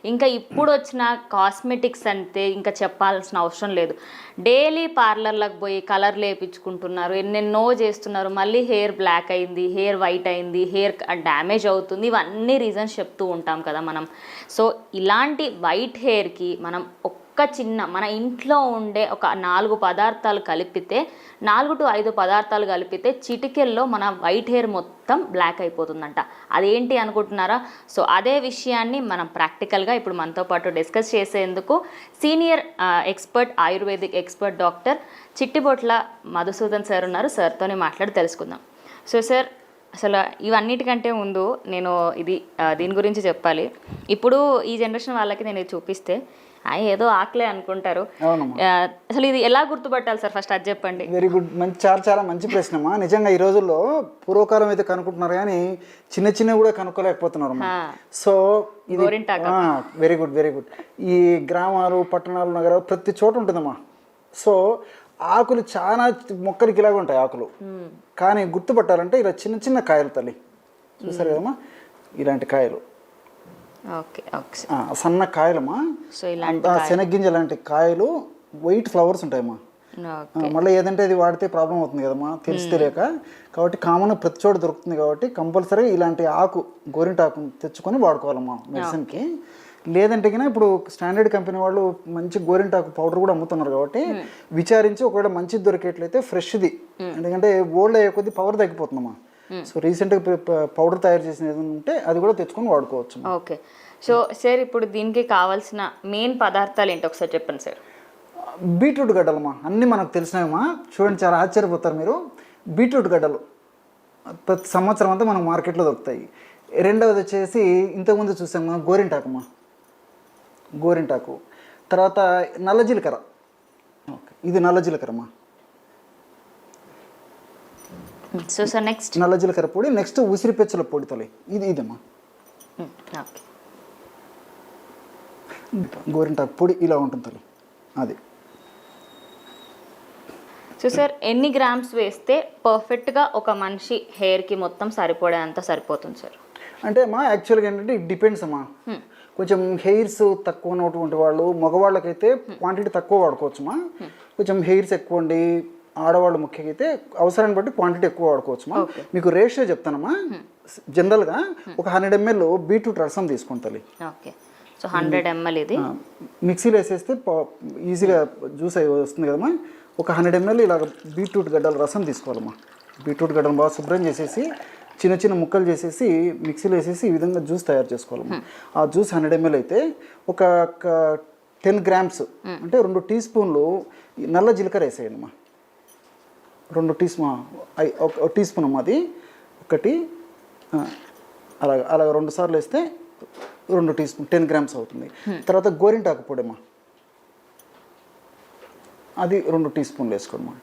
ఇంకా ఇప్పుడు వచ్చిన కాస్మెటిక్స్ అంటే ఇంకా చెప్పాల్సిన అవసరం లేదు. డైలీ పార్లర్లకు పోయి కలర్ లేపించుకుంటున్నారు, ఎన్నెన్నో చేస్తున్నారు, మళ్ళీ హెయిర్ బ్లాక్ అయింది, హెయిర్ వైట్ అయింది, హెయిర్ డ్యామేజ్ అవుతుంది, ఇవన్నీ రీజన్స్ చెప్తూ ఉంటాం కదా మనం. సో ఇలాంటి వైట్ హెయిర్కి మనం ఒక్క చిన్న మన ఇంట్లో ఉండే ఒక 4 పదార్థాలు కలిపితే 4 to 5 పదార్థాలు కలిపితే చిటికెల్లో మన వైట్ హెయిర్ మొత్తం బ్లాక్ అయిపోతుందంట. అదేంటి అనుకుంటున్నారా? సో అదే విషయాన్ని మనం ప్రాక్టికల్గా ఇప్పుడు మనతో పాటు డిస్కస్ చేసేందుకు senior expert, ayurvedic expert doctor Chittibotla Madhusudan sir ఉన్నారు. సార్తోనే మాట్లాడి తెలుసుకుందాం. సో సార్, అసలు ఇవన్నిటికంటే ముందు నేను దీని గురించి చెప్పాలి. ఇప్పుడు ఈ జనరేషన్ వాళ్ళకి నేను ఇది చూపిస్తే ఏదో ఆకలే అనుకుంటారు. అసలు ఇది ఎలా గుర్తుపట్టాలి సార్? ఫస్ట్ అది చెప్పండి. వెరీ గుడ్, మంచి చాలా మంచి ప్రశ్నమా. నిజంగా ఈ రోజుల్లో పూర్వకాలం అయితే కనుక్కుంటున్నారు కానీ చిన్న చిన్న కూడా కనుక్కోలేకపోతున్నారు. సో ఇది వెరీ గుడ్ వెరీ గుడ్. ఈ గ్రామాలు, పట్టణాలు, నగరాలు ప్రతి చోట ఉంటుందమ్మా. సో ఆకులు చాలా మొక్కలకి ఇలాగ ఉంటాయి ఆకులు, కానీ గుర్తుపట్టాలంటే ఇలా చిన్న చిన్న కాయలు తల్లి చూసారు కదమ్మా, ఇలాంటి కాయలు, సన్న కాయలమ్మా, శనగ్గింజ లాంటి కాయలు, వైట్ ఫ్లవర్స్ ఉంటాయమ్మా. మళ్ళీ ఏదంటే అది వాడితే ప్రాబ్లం అవుతుంది కదమ్మా, తెలిసి తెలియక. కాబట్టి కామన్ ప్రతి చోట దొరుకుతుంది కాబట్టి కంపల్సరీ ఇలాంటి ఆకు, గోరింటాకు తెచ్చుకొని వాడుకోవాలమ్మా మెడిసిన్కి. లేదంటే కన్నా ఇప్పుడు స్టాండర్డ్ కంపెనీ వాళ్ళు మంచి గోరింటాకు పౌడర్ కూడా అమ్ముతున్నారు కాబట్టి విచారించి ఒకవేళ మంచిది దొరికేట్లయితే ఫ్రెష్ది, ఎందుకంటే ఓల్డ్ అయ్యే కొద్ది పవర్ తగ్గిపోతుందమ్మా. సో రీసెంట్గా పౌడర్ తయారు చేసిన ఏదైనా ఉంటే అది కూడా తెచ్చుకొని వాడుకోవచ్చు. ఓకే. సో సార్, ఇప్పుడు దీనికి కావాల్సిన మెయిన్ పదార్థాలు ఏంటి ఒకసారి చెప్పండి సార్. బీట్రూట్ గడ్డలమ్మా, అన్నీ మనకు తెలిసినాయమ్మా. చూడండి, చాలా ఆశ్చర్యపోతారు మీరు. బీట్రూట్ గడ్డలు ప్రతి సంవత్సరం అంతా మనకు మార్కెట్లో దొరుకుతాయి. రెండవది వచ్చేసి ఇంతకుముందు చూసాం మనం గోరింటాకమ్మా, గోరింటాకు. తర్వాత నల్ల జీలకర్ర, ఓకే, ఇది నల్ల జీలకర్రమ్మా. సో సార్ నెక్స్ట్ నల్ల జీలకర్ర పొడి. నెక్స్ట్ ఉసిరిపెచ్చల పొడి తల్లి, ఇదమ్మా. గోరింటాకు పొడి ఇలా ఉంటుంది తల్లి, అది. సో సార్, ఎన్ని గ్రామ్స్ వేస్తే పర్ఫెక్ట్గా ఒక మనిషి హెయిర్కి మొత్తం సరిపడేంత సరిపోతుంది సార్? అంటే అమ్మా యాక్చువల్గా ఏంటంటే ఇట్ డిపెండ్స్ అమ్మా. కొంచెం హెయిర్స్ తక్కువ ఉన్నటువంటి వాళ్ళు, మగవాళ్ళకైతే క్వాంటిటీ తక్కువ వాడుకోవచ్చుమా. కొంచెం హెయిర్స్ ఎక్కువ ఉండి ఆడవాళ్ళు ముఖ్యంగా అయితే అవసరాన్ని బట్టి క్వాంటిటీ ఎక్కువ వాడుకోవచ్చుమా. మీకు రేషియో చెప్తానమ్మా. జనరల్గా ఒక 100 ml బీట్రూట్ రసం తీసుకుంటాలి. ఓకే. సో 100 ml ఇది మిక్సీలో వేసేస్తే ఈజీగా జ్యూస్ అయి వస్తుంది కదమ్మా. ఒక 100 ml ఇలాగ బీట్రూట్ గడ్డల రసం తీసుకోవాలమ్మా. బీట్రూట్ గడ్డలు బాగా శుభ్రం చేసేసి చిన్న చిన్న ముక్కలు చేసేసి మిక్సీలో వేసేసి ఈ విధంగా జ్యూస్ తయారు చేసుకోవాలమ్మా. ఆ జ్యూస్ 100 ml అయితే ఒక 10 grams అంటే 2 టీ స్పూన్లు నల్ల జీలకర్ర వేసేయండిమ్మా. 2 టీ స్పూన్, ఒక టీ స్పూన్ అమ్మా అది. ఒకటి అలాగ 2 సార్లు వేస్తే 2 టీ స్పూన్ 10 grams అవుతుంది. తర్వాత గోరింటాకు పొడి అమ్మా, అది 2 టీ స్పూన్లు వేసుకోమ్మా.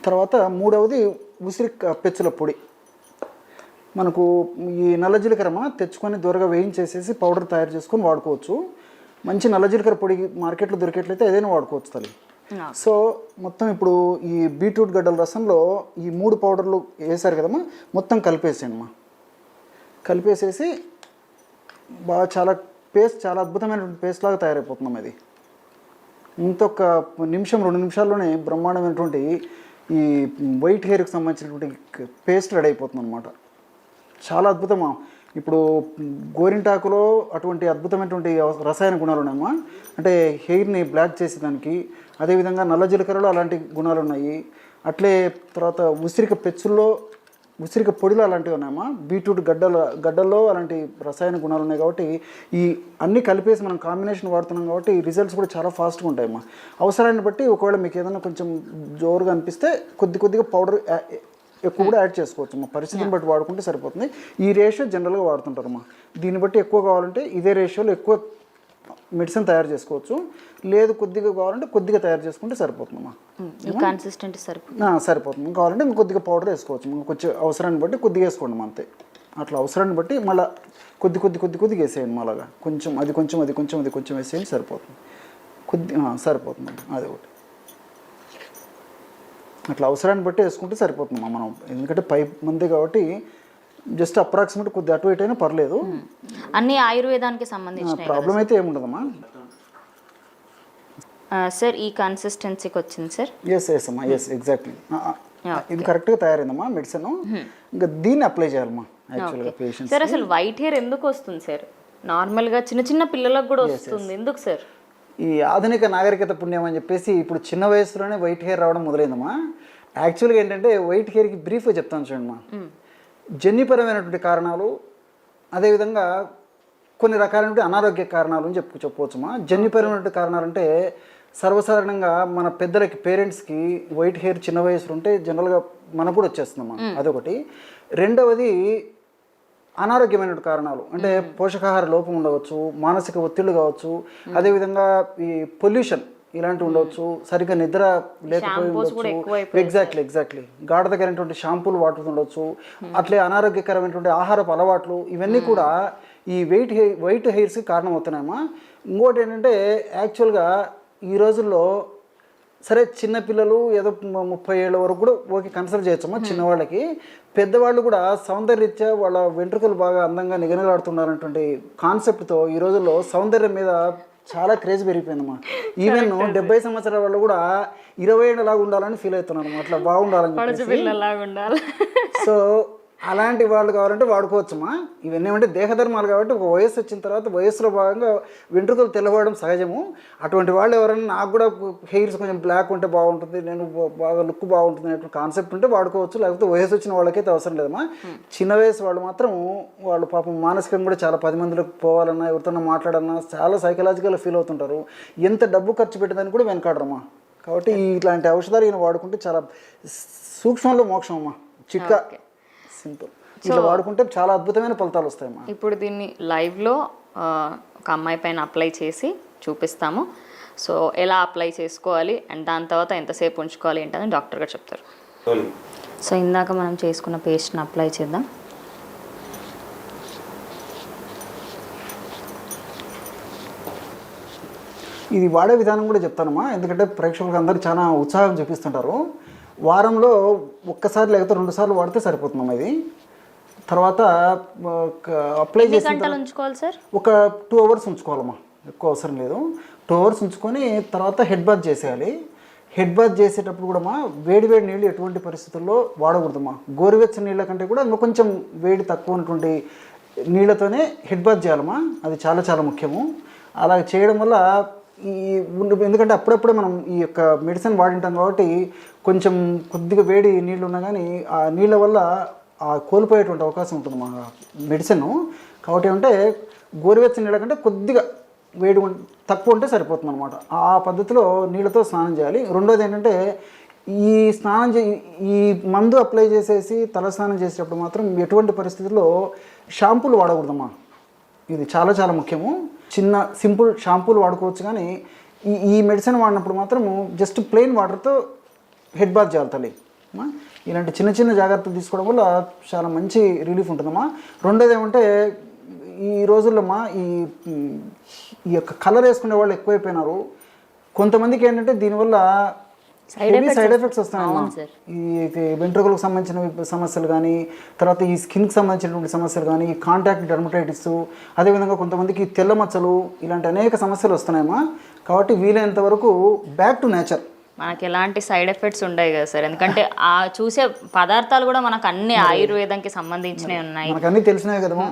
తర్వాత మూడవది ఉసిరి పెచ్చుల పొడి. మనకు ఈ నల్ల జీలకర్ర తెచ్చుకొని దూరగా వేయించేసేసి పౌడర్ తయారు చేసుకొని వాడుకోవచ్చు. మంచి నల్ల జీలకర్ర పొడి మార్కెట్లో దొరికేట్లయితే ఏదైనా వాడుకోవచ్చు తల్లి. సో మొత్తం ఇప్పుడు ఈ బీట్రూట్ గడ్డల రసంలో ఈ 3 పౌడర్లు వేసారు కదమ్మా, మొత్తం కలిపేసేయండి అమ్మా. కలిపేసేసి బాగా చాలా పేస్ట్, చాలా అద్భుతమైనటువంటి పేస్ట్ లాగా తయారైపోతున్నాం. ఇది ఇంకొక నిమిషం 2 నిమిషాల్లోనే బ్రహ్మాండమైనటువంటి ఈ వైట్ హెయిర్కి సంబంధించినటువంటి పేస్ట్ రెడీ అయిపోతుంది అనమాట. చాలా అద్భుతమా. ఇప్పుడు గోరింటాకులో అటువంటి అద్భుతమైనటువంటి రసాయన గుణాలు ఉన్నాయమ్మా. అంటే హెయిర్ని బ్లాక్ చేసేదానికి. అదేవిధంగా నల్ల జీలకర్రలో అలాంటి గుణాలు ఉన్నాయి. అట్లే తర్వాత ఉసిరిక పొడిలో అలాంటివి ఉన్నాయమ్మా. బీట్రూట్ గడ్డల్లో అలాంటి రసాయన గుణాలు ఉన్నాయి. కాబట్టి ఈ అన్నీ కలిపేసి మనం కాంబినేషన్ వాడుతున్నాం కాబట్టి రిజల్ట్స్ కూడా చాలా ఫాస్ట్గా ఉంటాయమ్మా. అవసరాన్ని బట్టి ఒకవేళ మీకు ఏదైనా కొంచెం జోరుగా అనిపిస్తే కొద్దిగా పౌడర్ ఎక్కువ కూడా యాడ్ చేసుకోవచ్చు అమ్మా. పరిస్థితిని బట్టి వాడుకుంటే సరిపోతుంది. ఈ రేషియో జనరల్గా వాడుతుంటారమ్మా. దీన్ని బట్టి ఎక్కువ కావాలంటే ఇదే రేషియోలో ఎక్కువ మెడిసిన్ తయారు చేసుకోవచ్చు. లేదు కొద్దిగా కావాలంటే కొద్దిగా తయారు చేసుకుంటే సరిపోతుందమ్మా. కన్సిస్టెంట్ సరిపోతుంది. కావాలంటే ఇంకా కొద్దిగా పౌడర్ వేసుకోవచ్చు. కొంచెం అవసరాన్ని బట్టి కొద్దిగా వేసుకోండి అంతే. అట్లా అవసరాన్ని బట్టి మళ్ళీ కొద్దిగా వేసేయండి. అలాగా కొంచెం అది కొంచెం వేసేయండి, సరిపోతుంది. సరిపోతుంది అది ఒకటి. అట్లా అవసరాన్ని బట్టి వేసుకుంటే సరిపోతుందమ్మా మనం. ఎందుకంటే 5 మంది కాబట్టి జస్ట్ అప్రాక్సిమేట్ కొద్దిగా అటు ఇటు అయినా పర్లేదు, అన్ని ఆయుర్వేదానికి సంబంధించినవి ప్రాబ్లం అయితే ఏముండదమ్మా. సార్ ఈ కన్సిస్టెన్సీకి వచ్చింది సార్. ఎస్ అమ్మా, ఎస్ ఎగ్జాక్ట్లీ, ఇది కరెక్ట్గా తయారైందమ్మా మెడిసిన్. ఇంకా దీన్ని అప్లై చేయాలమ్మా యాక్చువల్గా పేషెంట్స్. సార్ అసలు వైట్ హెయిర్ ఎందుకు వస్తుంది సార్? నార్మల్గా చిన్న చిన్న పిల్లలకు కూడా వస్తుంది, ఎందుకు సార్? ఈ ఆధునిక నాగరికత పుణ్యం అని చెప్పేసి ఇప్పుడు చిన్న వయసులోనే వైట్ హెయిర్ రావడం మొదలైందమ్మా. యాక్చువల్గా ఏంటంటే వైట్ హెయిర్కి బ్రీఫ్గా చెప్తాను చూడమ్మా. జన్యుపరమైనటువంటి కారణాలు, అదేవిధంగా కొన్ని రకాలైనటువంటి అనారోగ్య కారణాలు అని చెప్పవచ్చుమా. జన్యుపరమైనటువంటి కారణాలు అంటే సర్వసాధారణంగా మన పెద్దలకి, పేరెంట్స్కి వైట్ హెయిర్ చిన్న వయసులో ఉంటే జనరల్గా మనకు కూడా వచ్చేస్తుందమ్మా, అదొకటి. రెండవది అనారోగ్యమైన కారణాలు అంటే పోషకాహార లోపం ఉండవచ్చు, మానసిక ఒత్తిళ్లు కావచ్చు, అదేవిధంగా ఈ పొల్యూషన్ ఇలాంటివి ఉండవచ్చు, సరిగ్గా నిద్ర లేకపోయి ఉండొచ్చు, ఎగ్జాక్ట్లీ గాఢతగినటువంటి షాంపూలు వాడుతుండొచ్చు, అట్లే అనారోగ్యకరమైనటువంటి ఆహారపు అలవాట్లు, ఇవన్నీ కూడా ఈ వైట్ హెయిర్స్కి కారణం అవుతున్నాయమ్మా. ఇంకోటి ఏంటంటే యాక్చువల్గా ఈ రోజుల్లో సరే చిన్నపిల్లలు ఏదో 30 ఏళ్ళ వరకు కూడా ఓకే కన్సల్ట్ చేయొచ్చమ్మా చిన్నవాళ్ళకి. పెద్దవాళ్ళు కూడా సౌందర్యరీత్యా వాళ్ళ వెంట్రుకలు బాగా అందంగా నిగనిలాడుతున్నారనేటువంటి కాన్సెప్ట్తో ఈ రోజుల్లో సౌందర్యం మీద చాలా క్రేజ్ పెరిగిపోయిందమ్మా. ఈవెన్ 70 సంవత్సరాల వాళ్ళు కూడా 20 ఏళ్ళలాగా ఉండాలని ఫీల్ అవుతున్నారు, అట్లా బాగుండాలని. సో అలాంటి వాళ్ళు కావాలంటే వాడుకోవచ్చమ్మా. ఇవన్నీ ఏమంటే దేహధర్మాలు కాబట్టి ఒక వయసు వచ్చిన తర్వాత వయసులో భాగంగా వెంట్రుకలు తెల్లబడడం సహజము. అటువంటి వాళ్ళు ఎవరైనా నాకు కూడా హెయిర్స్ కొంచెం బ్లాక్ ఉంటే బాగుంటుంది, నేను బాగా లుక్ బాగుంటుంది అనేటువంటి కాన్సెప్ట్ ఉంటే వాడుకోవచ్చు, లేకపోతే వయసు వచ్చిన వాళ్ళకైతే అవసరం లేదమ్మా. చిన్న వయసు వాళ్ళు మాత్రం వాళ్ళు పాపం మానసికంగా కూడా చాలా 10 మందిలోకి పోవాలన్నా, ఎవరితో మాట్లాడాలన్నా చాలా సైకలాజికల్గా ఫీల్ అవుతుంటారు. ఎంత డబ్బు ఖర్చు పెట్టేదాన్ని కూడా వెనకాడరమ్మా. కాబట్టి ఇట్లాంటి ఔషధాలు ఈయన వాడుకుంటే చాలా సూక్ష్మంలో మోక్షం అమ్మా. చిట్కా సింపుల్, ఇట్లా వాడుకుంటే చాలా అద్భుతమైన ఫలితాలు వస్తాయమ్మా. ఇప్పుడు దీన్ని లైవ్లో ఒక అమ్మాయి పైన అప్లై చేసి చూపిస్తాము. సో ఎలా అప్లై చేసుకోవాలి అండ్ దాని తర్వాత ఎంతసేపు ఉంచుకోవాలి ఏంటని డాక్టర్ గారు చెప్తారు. సో ఇందాక మనం చేసుకున్న పేస్ట్ని అప్లై చేద్దాం. ఇది వాడే విధానం కూడా చెప్తానమ్మా, ఎందుకంటే ప్రేక్షకులకు అందరూ చాలా ఉత్సాహం చూపిస్తుంటారు. వారంలో ఒక్కసారి లేకపోతే 2 సార్లు వాడితే సరిపోతుందమ్మా. ఇది తర్వాత అప్లై చేసి ఉంచుకోవాలి సార్, ఒక 2 అవర్స్ ఉంచుకోవాలమ్మా, ఎక్కువ అవసరం లేదు. 2 అవర్స్ ఉంచుకొని తర్వాత హెడ్ బాత్ చేసేయాలి. హెడ్ బాత్ చేసేటప్పుడు కూడా వేడి నీళ్ళు ఎటువంటి పరిస్థితుల్లో వాడకూడదమ్మా. గోరువెచ్చని నీళ్ళ కంటే కూడా ఇంకా కొంచెం వేడి తక్కువ ఉన్నటువంటి నీళ్ళతోనే హెడ్ బాత్ చేయాలమ్మా. అది చాలా చాలా ముఖ్యము. అలా చేయడం వల్ల ఎందుకంటే అప్పుడప్పుడే మనం ఈ యొక్క మెడిసిన్ వాడింటాం కాబట్టి కొంచెం కొద్దిగా వేడి నీళ్ళు ఉన్నా కానీ ఆ నీళ్ళ వల్ల కోల్పోయేటువంటి అవకాశం ఉంటుంది మా మెడిసిన్. కాబట్టి అంటే గోరువెచ్చని నీళ్ళ కంటే కొద్దిగా వేడి తక్కువ ఉంటే సరిపోతుంది అనమాట. ఆ పద్ధతిలో నీళ్ళతో స్నానం చేయాలి. రెండోది ఏంటంటే ఈ మందు అప్లై చేసేసి తల స్నానం చేసేటప్పుడు మాత్రం ఎటువంటి పరిస్థితుల్లో షాంపూలు వాడకూడదమ్మా. ఇది చాలా చాలా ముఖ్యము. చిన్న సింపుల్ షాంపూలు వాడుకోవచ్చు, కానీ ఈ మెడిసిన్ వాడినప్పుడు మాత్రము జస్ట్ ప్లెయిన్ వాటర్తో హెడ్ బాత్ చేయాలి తల్లి. ఇలాంటి చిన్న చిన్న జాగ్రత్తలు తీసుకోవడం వల్ల చాలా మంచి రిలీఫ్ ఉంటుందమ్మా. రెండోది ఏమంటే ఈ రోజుల్లో ఈ యొక్క కలర్ వేసుకునే వాళ్ళు ఎక్కువైపోయినారు. కొంతమందికి ఏంటంటే దీనివల్ల సైడ్ ఎఫెక్ట్స్ వస్తాయమ్మా. ఈ వెంట్రుకలకు సంబంధించిన సమస్యలు కానీ, తర్వాత ఈ స్కిన్కి సంబంధించినటువంటి సమస్యలు కానీ, ఈ కాంటాక్ట్ డర్మటైటిస్, అదేవిధంగా కొంతమందికి తెల్ల మచ్చలు, ఇలాంటి అనేక సమస్యలు వస్తున్నాయమ్మా. కాబట్టి వీలైనంత వరకు బ్యాక్ టు నేచర్. మనకి ఎలాంటి సైడ్ ఎఫెక్ట్స్ ఉండవు కదా సార్, ఎందుకంటే ఆ చూసే పదార్థాలు కూడా మనకు అన్ని ఆయుర్వేదంకి సంబంధించినవి ఉన్నాయి. మనకు అన్నీ తెలిసినవి కదమ్మా.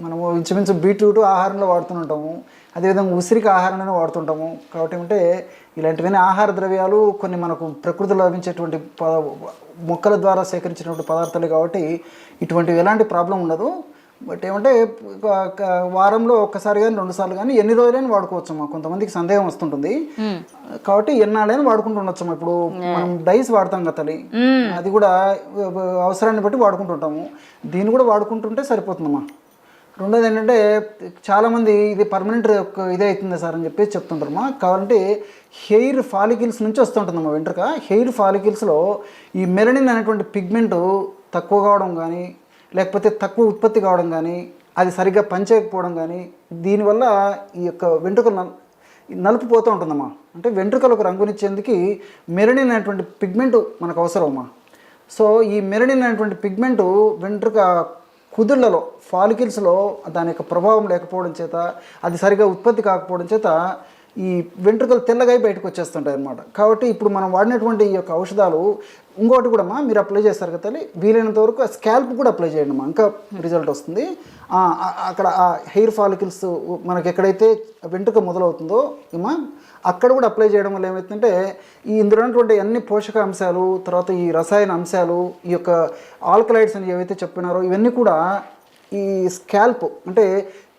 మనము ఇంచుమించు బీట్రూట్ ఆహారంలో వాడుతుంటాము, అదేవిధంగా ఉసిరికి ఆహారంలోనే వాడుతుంటాము. కాబట్టి అంటే ఇలాంటివన్నీ ఆహార ద్రవ్యాలు కొన్ని మనకు ప్రకృతిలో లభించేటువంటి మొక్కల ద్వారా సేకరించినటువంటి పదార్థాలు కాబట్టి ఇటువంటివి ఎలాంటి ప్రాబ్లం ఉండదు. బట్ ఏమంటే వారంలో ఒక్కసారి కానీ 2 సార్లు కానీ ఎన్ని రోజులైనా వాడుకోవచ్చమ్మా. కొంతమందికి సందేహం వస్తుంటుంది కాబట్టి ఎన్నాళ్ళైనా వాడుకుంటూ ఉండొచ్చమ్మా. ఇప్పుడు మనం డైస్ వాడతాం కదా తల్లి, అది కూడా అవసరాన్ని బట్టి వాడుకుంటుంటాము. దీన్ని కూడా వాడుకుంటుంటే సరిపోతుందమ్మా. రెండోది ఏంటంటే చాలామంది ఇది పర్మనెంట్ ఇదే అవుతుంది సార్ అని చెప్పేసి చెప్తుంటారమ్మా. కావాలంటే హెయిర్ ఫాలికిల్స్ నుంచి వస్తుంటుందమ్మా వెంట్రుక. హెయిర్ ఫాలికిల్స్లో ఈ మెలనిన్ అనేటువంటి పిగ్మెంట్ తక్కువ కావడం కానీ, లేకపోతే తక్కువ ఉత్పత్తి కావడం కానీ, అది సరిగ్గా పనిచేయకపోవడం కానీ, దీనివల్ల ఈ యొక్క వెంట్రుకలు నలుపు పోతూ ఉంటుందమ్మా. అంటే వెంట్రుకలకు రంగునిచ్చేందుకు మెలనిన్ అనేటువంటి పిగ్మెంట్ మనకు అవసరమమ్మా. సో ఈ మెలనిన్ అనేటువంటి పిగ్మెంట్ వెంట్రుక కుదుళ్లలో ఫాలికిల్స్లో దాని యొక్క ప్రభావం లేకపోవడం చేత అది సరిగా ఉత్పత్తి కాకపోవడం చేత ఈ వెంట్రుకలు తెల్లగా బయటకు వచ్చేస్తుంటాయి అన్నమాట. కాబట్టి ఇప్పుడు మనం వాడినటువంటి ఈ యొక్క ఔషధాలు ఇంకోటి కూడా మీరు అప్లై చేస్తారు కదా తల్లి, వీలైనంత వరకు స్కాల్ప్ కూడా అప్లై చేయండి ఇంకా రిజల్ట్ వస్తుంది. అక్కడ ఆ హెయిర్ ఫాలికల్స్ మనకి ఎక్కడైతే వెంట్రుక మొదలవుతుందో అక్కడ కూడా అప్లై చేయడం వల్ల ఏమవుతుందంటే ఇందులో ఉన్నటువంటి అన్ని పోషకాంశాలు, తర్వాత ఈ రసాయన అంశాలు, ఈ యొక్క ఆల్కలైడ్స్ అని ఏవైతే చెప్పినారో ఇవన్నీ కూడా ఈ స్కాల్ప్ అంటే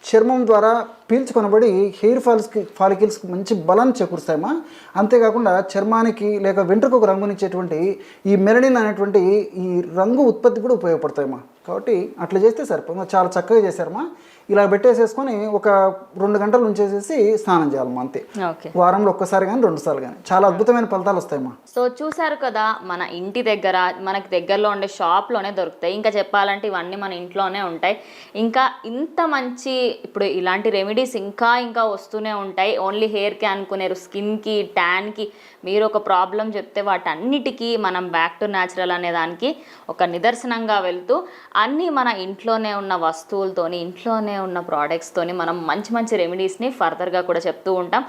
చర్మం ద్వారా పీల్చుకొనబడి హెయిర్ ఫాలికిల్స్కి మంచి బలాన్ని చేకూరుస్తాయమ్మా. అంతేకాకుండా చర్మానికి లేక వెంట్రుకకు రంగునిచ్చేటువంటి ఈ మెలనిన్ అనేటువంటి ఈ రంగు ఉత్పత్తి కూడా ఉపయోగపడతాయమ్మా. కాబట్టి అట్లా చేస్తే సరిపోతుంది. చాలా చక్కగా చేశారమ్మా. ఇలా పెట్టేసేసుకొని ఒక 2 గంటలు ఉంచేసేసి స్నానం చేయాలమ్మా, అంతే. వారంలో ఒక్కసారి కానీ 2 సార్లు కానీ చాలా అద్భుతమైన ఫలితాలు వస్తాయమ్మా. సో చూసారు కదా, మన ఇంటి దగ్గర మనకి దగ్గరలో ఉండే షాప్లోనే దొరుకుతాయి. ఇంకా చెప్పాలంటే ఇవన్నీ మన ఇంట్లోనే ఉంటాయి. ఇంకా ఇంత మంచి ఇప్పుడు ఇలాంటి రెమెడీస్ ఇంకా ఇంకా వస్తూనే ఉంటాయి. ఓన్లీ హెయిర్కి అనుకునేరు, స్కిన్కి, ట్యాన్కి మీరు ఒక ప్రాబ్లం చెప్తే వాటన్నిటికీ మనం బ్యాక్ టు న్యాచురల్ అనే దానికి ఒక నిదర్శనంగా వెళ్తూ అన్నీ మన ఇంట్లోనే ఉన్న వస్తువులతోని, ఇంట్లోనే ఉన్న ప్రోడక్ట్స్తోని మనం మంచి మంచి రెమెడీస్ని ఫర్దర్గా కూడా చెప్తూ ఉంటాం.